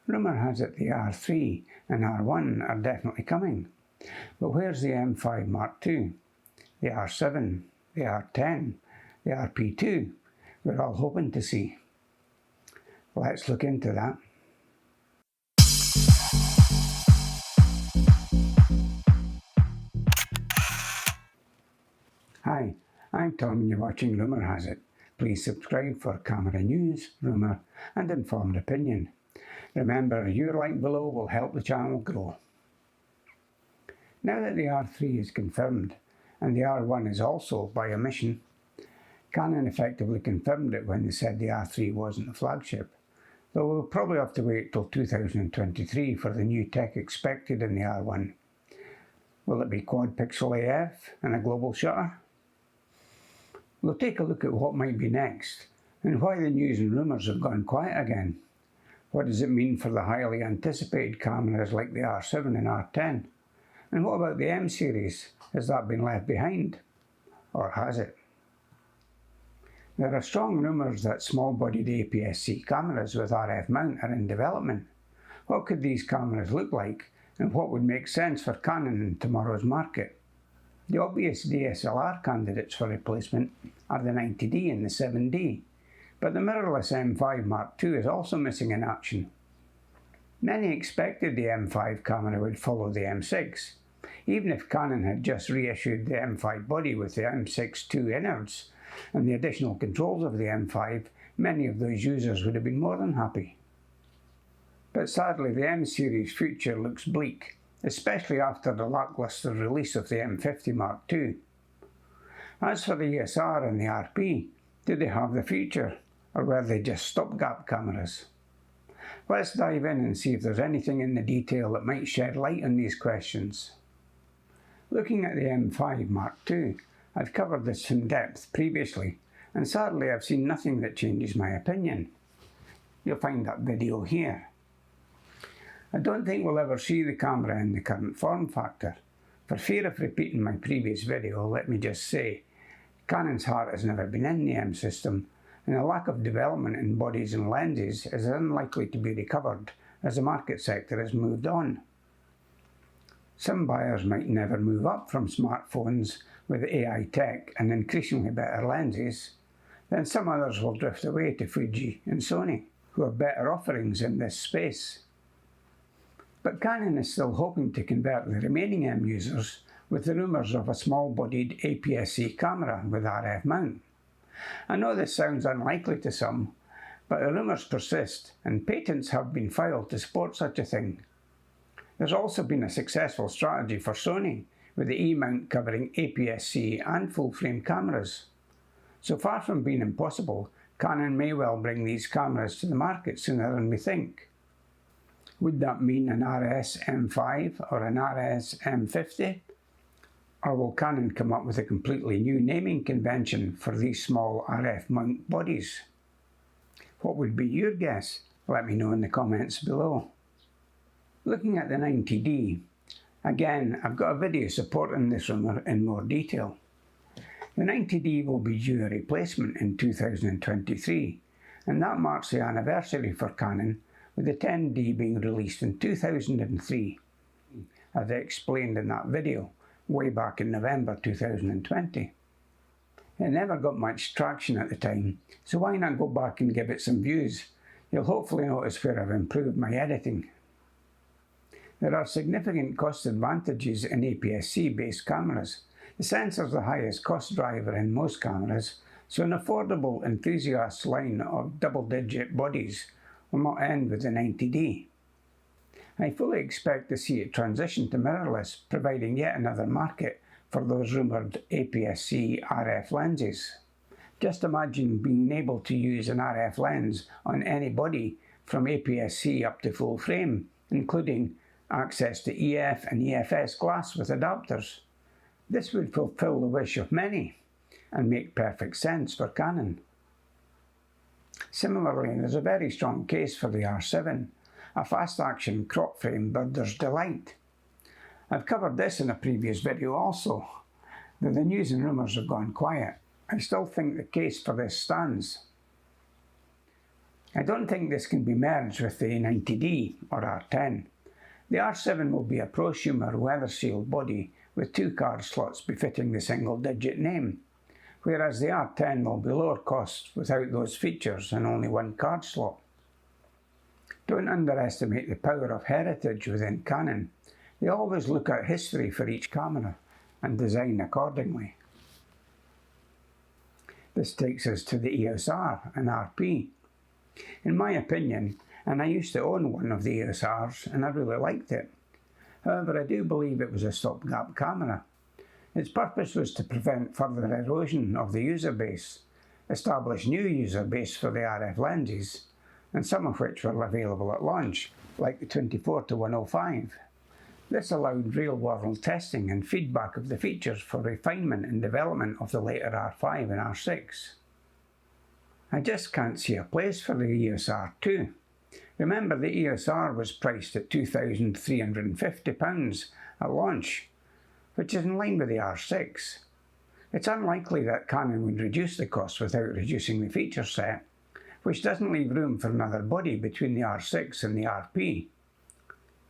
Rumour has it the R3 and R1 are definitely coming. But where's the M5 Mark II, the R7, the R10, the RP2 we're all hoping to see? Let's look into that. Hi, I'm Tom and you're watching Rumour Has It. Please subscribe for camera news, rumour and informed opinion. Remember, your like below will help the channel grow. Now that the R3 is confirmed, and the R1 is also by omission, Canon effectively confirmed it when they said the R3 wasn't the flagship, though we'll probably have to wait till 2023 for the new tech expected in the R1. Will it be quad pixel AF and a global shutter? We'll take a look at what might be next, and why the news and rumours have gone quiet again. What does it mean for the highly anticipated cameras like the R7 and R10? And what about the M series? Has that been left behind? Or has it? There are strong rumours that small-bodied APS-C cameras with RF mount are in development. What could these cameras look like, and what would make sense for Canon in tomorrow's market? The obvious DSLR candidates for replacement are the 90D and the 7D, but the mirrorless M5 Mark II is also missing in action. Many expected the M5 camera would follow the M6. Even if Canon had just reissued the M5 body with the M6 II innards and the additional controls of the M5, many of those users would have been more than happy. But sadly, the M series future looks bleak, especially after the lacklustre release of the M50 Mark II. As for the eosR and the RP, do they have the future, or were they just stopgap cameras? Let's dive in and see if there's anything in the detail that might shed light on these questions. Looking at the M5 Mark II, I've covered this in depth previously, and sadly I've seen nothing that changes my opinion. You'll find that video here. I don't think we'll ever see the camera in the current form factor. For fear of repeating my previous video, let me just say, Canon's heart has never been in the M system, and a lack of development in bodies and lenses is unlikely to be recovered as the market sector has moved on. Some buyers might never move up from smartphones with AI tech and increasingly better lenses, then some others will drift away to Fuji and Sony, who have better offerings in this space. But Canon is still hoping to convert the remaining M users with the rumours of a small-bodied APS-C camera with RF mount. I know this sounds unlikely to some, but the rumours persist and patents have been filed to support such a thing. There's also been a successful strategy for Sony, with the E-mount covering APS-C and full-frame cameras. So far from being impossible, Canon may well bring these cameras to the market sooner than we think. Would that mean an RS M5 or an RS M50? Or will Canon come up with a completely new naming convention for these small RF mount bodies? What would be your guess? Let me know in the comments below. Looking at the 90D, again I've got a video supporting this rumour in more detail. The 90D will be due a replacement in 2023, and that marks the anniversary for Canon, with the 10D being released in 2003, as I explained in that video, way back in November 2020. It never got much traction at the time, so why not go back and give it some views? You'll hopefully notice where I've improved my editing. There are significant cost advantages in APS-C based cameras. The sensor's the highest cost driver in most cameras, so an affordable enthusiast line of double-digit bodies will not end with the 90D. I fully expect to see it transition to mirrorless, providing yet another market for those rumoured APS-C RF lenses. Just imagine being able to use an RF lens on any body from APS-C up to full frame, including access to EF and EFS glass with adapters. This would fulfill the wish of many and make perfect sense for Canon. Similarly, there's a very strong case for the R7, a fast-action crop-frame birder's delight. I've covered this in a previous video also, though the news and rumours have gone quiet. I still think the case for this stands. I don't think this can be merged with the 90D or R10. The R7 will be a prosumer weather-sealed body with 2 card slots befitting the single-digit name, whereas the R10 will be lower cost without those features and only 1 card slot. Don't underestimate the power of heritage within Canon. They always look at history for each camera and design accordingly. This takes us to the eosR and RP. In my opinion, and I used to own one of the eosRs and I really liked it. However, I do believe it was a stopgap camera. Its purpose was to prevent further erosion of the user base, establish new user base for the RF lenses, and some of which were available at launch, like the 24-105. This allowed real-world testing and feedback of the features for refinement and development of the later R5 and R6. I just can't see a place for the eosR 2. Remember, the eosR was priced at £2,350 at launch, which is in line with the R6. It's unlikely that Canon would reduce the cost without reducing the feature set, which doesn't leave room for another body between the R6 and the RP.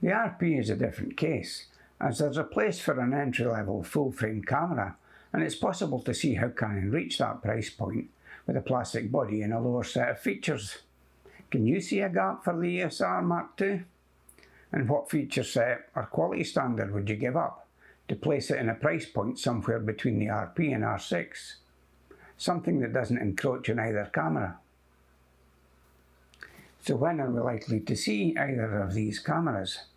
The RP is a different case, as there's a place for an entry-level full-frame camera, and it's possible to see how Canon reached that price point with a plastic body and a lower set of features. Can you see a gap for the eosR Mark II? And what feature set or quality standard would you give up to place it in a price point somewhere between the RP and R6? Something that doesn't encroach on either camera. So when are we likely to see either of these cameras?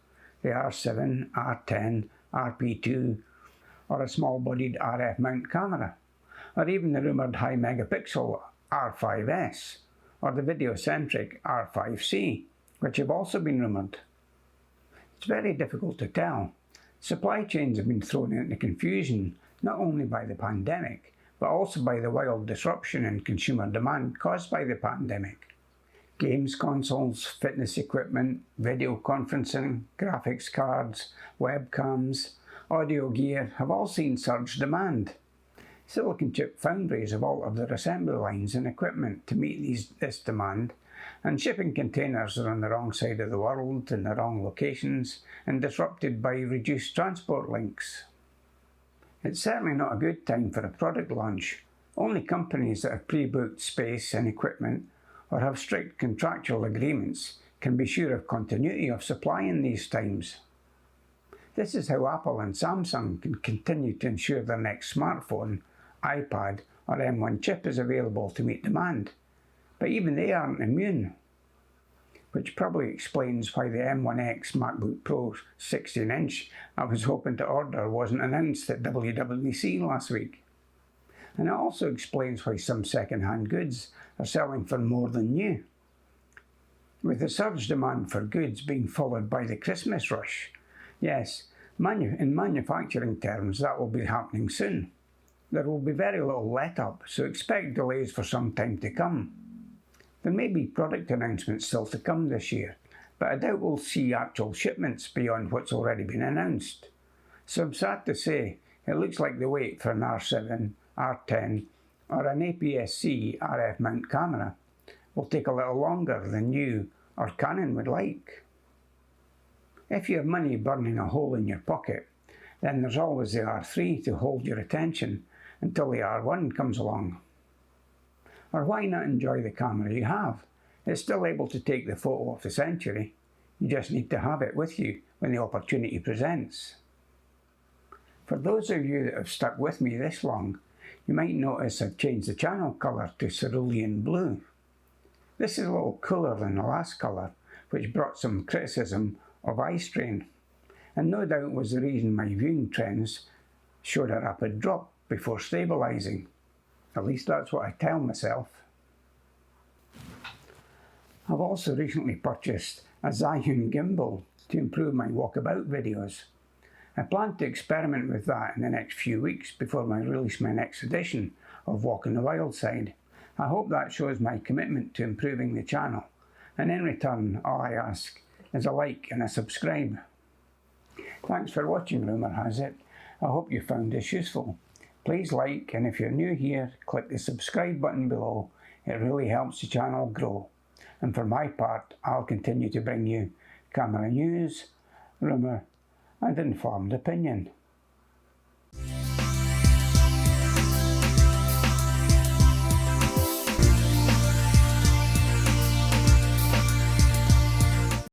The R7, R10, RP2, or a small-bodied RF mount camera? Or even the rumoured high megapixel R5S, or the video-centric R5C, which have also been rumoured. It's very difficult to tell. Supply chains have been thrown into confusion not only by the pandemic, but also by the wild disruption in consumer demand caused by the pandemic. Games consoles, fitness equipment, video conferencing, graphics cards, webcams, audio gear have all seen surge demand. Silicon chip foundries have altered their assembly lines and equipment to meet this demand, and shipping containers are on the wrong side of the world, in the wrong locations, and disrupted by reduced transport links. It's certainly not a good time for a product launch. Only companies that have pre-booked space and equipment or have strict contractual agreements can be sure of continuity of supply in these times. This is how Apple and Samsung can continue to ensure their next smartphone, iPad or M1 chip is available to meet demand, but even they aren't immune. Which probably explains why the M1X MacBook Pro 16-inch I was hoping to order wasn't announced at WWDC last week. And it also explains why some second-hand goods are selling for more than new. With the surge demand for goods being followed by the Christmas rush, yes, in manufacturing terms that will be happening soon. There will be very little let-up, so expect delays for some time to come. There may be product announcements still to come this year, but I doubt we'll see actual shipments beyond what's already been announced. So I'm sad to say, it looks like the wait for an R7, R10 or an APS-C RF mount camera will take a little longer than you or Canon would like. If you have money burning a hole in your pocket, then there's always the R3 to hold your attention until the R1 comes along. Or why not enjoy the camera you have? It's still able to take the photo of the century. You just need to have it with you when the opportunity presents. For those of you that have stuck with me this long, you might notice I've changed the channel colour to cerulean blue. This is a little cooler than the last colour, which brought some criticism of eye strain, and no doubt was the reason my viewing trends showed a rapid drop before stabilising. At least that's what I tell myself. I've also recently purchased a Zhiyun gimbal to improve my walkabout videos. I plan to experiment with that in the next few weeks before I release my next edition of Walking the Wild Side. I hope that shows my commitment to improving the channel, and in return all I ask is a like and a subscribe. Thanks for watching, Rumour has it. I hope you found this useful. Please like, and if you're new here, click the subscribe button below. It really helps the channel grow. and for my part I'll continue to bring you camera news, rumour and informed opinion.